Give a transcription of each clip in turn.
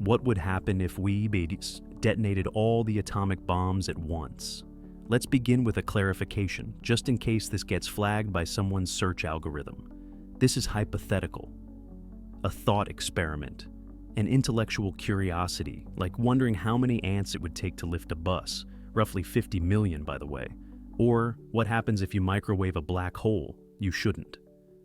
What would happen if we detonated all the atomic bombs at once? Let's begin with a clarification, just in case this gets flagged by someone's search algorithm. This is hypothetical, a thought experiment, an intellectual curiosity, like wondering how many ants it would take to lift a bus, roughly 50 million, by the way. Or what happens if you microwave a black hole? You shouldn't.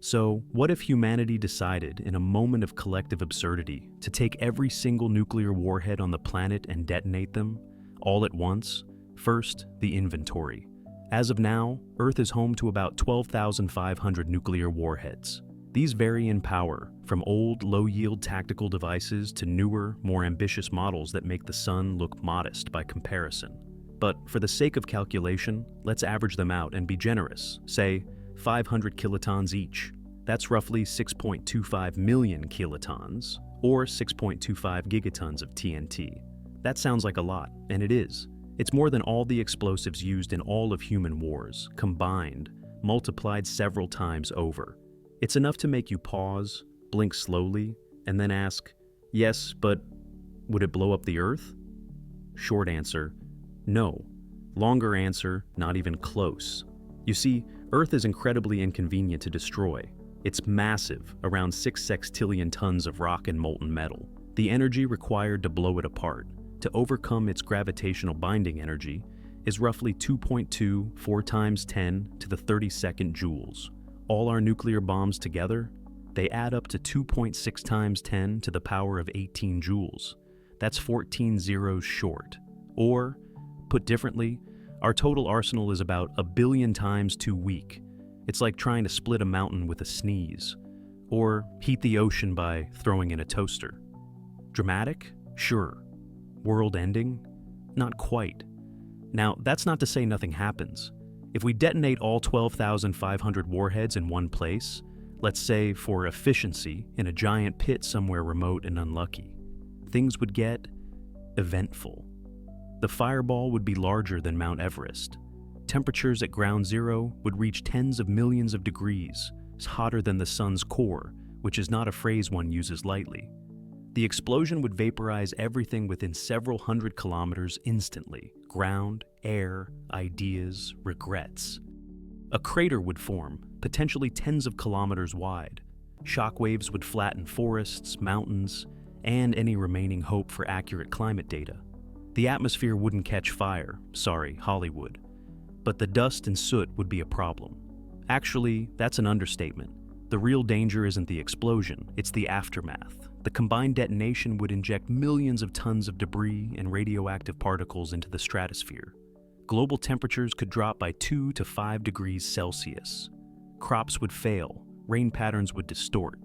So, what if humanity decided, in a moment of collective absurdity, to take every single nuclear warhead on the planet and detonate them, all at once? First, the inventory. As of now, Earth is home to about 12,500 nuclear warheads. These vary in power, from old, low-yield tactical devices to newer, more ambitious models that make the sun look modest by comparison. But for the sake of calculation, let's average them out and be generous, say 500 kilotons each. That's roughly 6.25 million kilotons, or 6.25 gigatons of TNT. That sounds like a lot, and it is. It's more than all the explosives used in all of human wars, combined, multiplied several times over. It's enough to make you pause, blink slowly, and then ask, yes, but would it blow up the Earth? Short answer, no. Longer answer, not even close. You see, Earth is incredibly inconvenient to destroy. It's massive, around 6 sextillion tons of rock and molten metal. The energy required to blow it apart, to overcome its gravitational binding energy, is roughly 2.24 times 10 to the 32nd joules. All our nuclear bombs together, they add up to 2.6 times 10 to the power of 18 joules. That's 14 zeros short. Or, put differently, our total arsenal is about 1 billion times too weak. It's like trying to split a mountain with a sneeze, or heat the ocean by throwing in a toaster. Dramatic? Sure. World ending? Not quite. Now, that's not to say nothing happens. If we detonate all 12,500 warheads in one place, let's say for efficiency in a giant pit somewhere remote and unlucky, things would get eventful. The fireball would be larger than Mount Everest. Temperatures at ground zero would reach tens of millions of degrees, hotter than the sun's core, which is not a phrase one uses lightly. The explosion would vaporize everything within several hundred kilometers instantly: ground, air, ideas, regrets. A crater would form, potentially tens of kilometers wide. Shockwaves would flatten forests, mountains, and any remaining hope for accurate climate data. The atmosphere wouldn't catch fire, sorry, Hollywood. But the dust and soot would be a problem. Actually, that's an understatement. The real danger isn't the explosion, it's the aftermath. The combined detonation would inject millions of tons of debris and radioactive particles into the stratosphere. Global temperatures could drop by 2 to 5 degrees Celsius. Crops would fail, rain patterns would distort.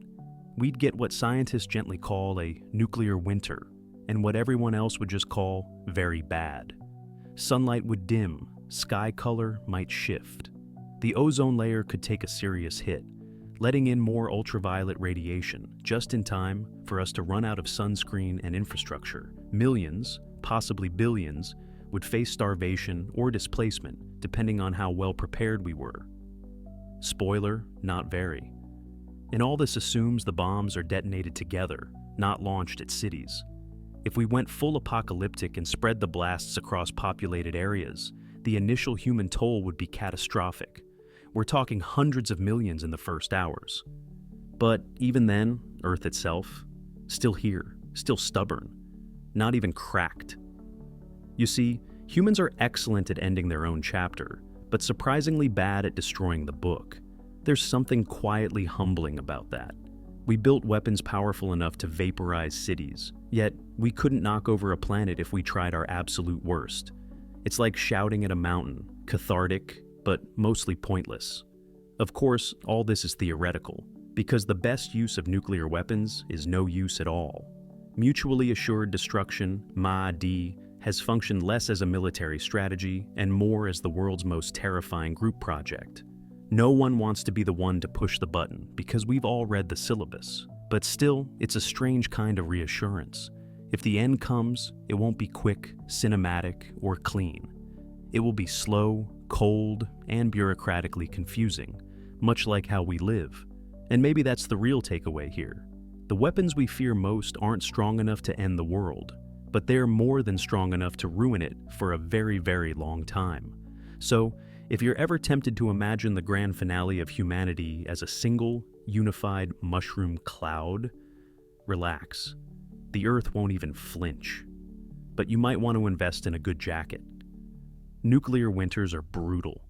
We'd get what scientists gently call a nuclear winter, and what everyone else would just call very bad. Sunlight would dim, sky color might shift. The ozone layer could take a serious hit, letting in more ultraviolet radiation, just in time for us to run out of sunscreen and infrastructure. Millions, possibly billions, would face starvation or displacement, depending on how well prepared we were. Spoiler, not very. And all this assumes the bombs are detonated together, not launched at cities. If we went full apocalyptic and spread the blasts across populated areas, the initial human toll would be catastrophic. We're talking hundreds of millions in the first hours. But even then, Earth itself, still here, still stubborn, not even cracked. You see, humans are excellent at ending their own chapter, but surprisingly bad at destroying the book. There's something quietly humbling about that. We built weapons powerful enough to vaporize cities, yet we couldn't knock over a planet if we tried our absolute worst. It's like shouting at a mountain, cathartic, but mostly pointless. Of course, all this is theoretical, because the best use of nuclear weapons is no use at all. Mutually assured destruction, MAD, has functioned less as a military strategy and more as the world's most terrifying group project. No one wants to be the one to push the button because we've all read the syllabus. But still, it's a strange kind of reassurance. If the end comes, it won't be quick, cinematic, or clean. It will be slow, cold, and bureaucratically confusing, much like how we live. And maybe that's the real takeaway here. The weapons we fear most aren't strong enough to end the world, but they're more than strong enough to ruin it for a very, very long time. So, if you're ever tempted to imagine the grand finale of humanity as a single, unified mushroom cloud, relax. The Earth won't even flinch. But you might want to invest in a good jacket. Nuclear winters are brutal,